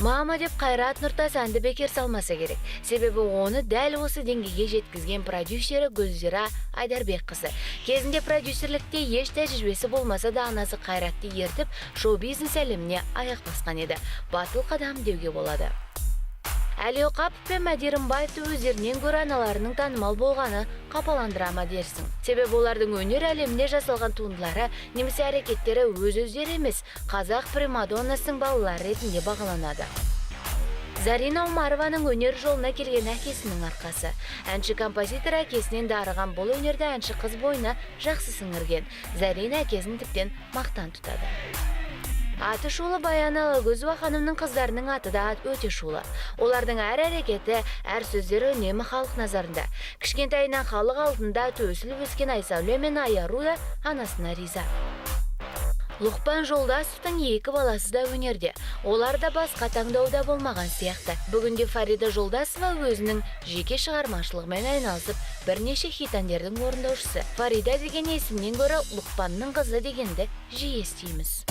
Мама деп Кайрат Нуртасанды бекер салмаса керек. Себебі оны дәл осы деңгейге жеткізген продюсері Гүлзира Айдарбек қызы. Кезінде продюсерлікте еш тәжірибесі болмаса да анасы Кайратты ертіп, шоу-бизнес әлеміне аяқ басқан еді. Батыл қадам деуге болады. Әли Оқапов пен Мәди Рымбаевты өздерінен гөрі аналарының танымал болғаны қапаландыра ма дерсің. Себебі олардың өнер әлемінде жасалған туындылары немесе әрекеттері өз-өздері емес, қазақ примадоннасының балалары ретінде бағаланады. Зарина Умарованың өнер жолына келген әкесінің арқасы. Әнші-композитор әкесінен дарыған бұл өнерді әнші қыз бойына жақсы сіңірген. Зарина әкесін тіптен мақтан тұтады. Аты шулы Баян Алагөзова ханымның қыздарының аты да өте шулы. Олардың әр әрекеті, әр сөздері үнемі халық назарында. Кішкентайынан халық алдында төсіліп өскен Айсәуле мен Аяру да анасына риза. Лұқпан Жолдасовтың екі баласы да өнерде. Олар да басқа таңдауда болмаған сияқты. Бүгінде Фарида Жолдасова өзінің жеке шығармашылығымен айналысып, бірнеше хит әндердің орындаушысы. Фарида деген есімнен гөрі Лұқпанның қызы дегенді жиі естиміз.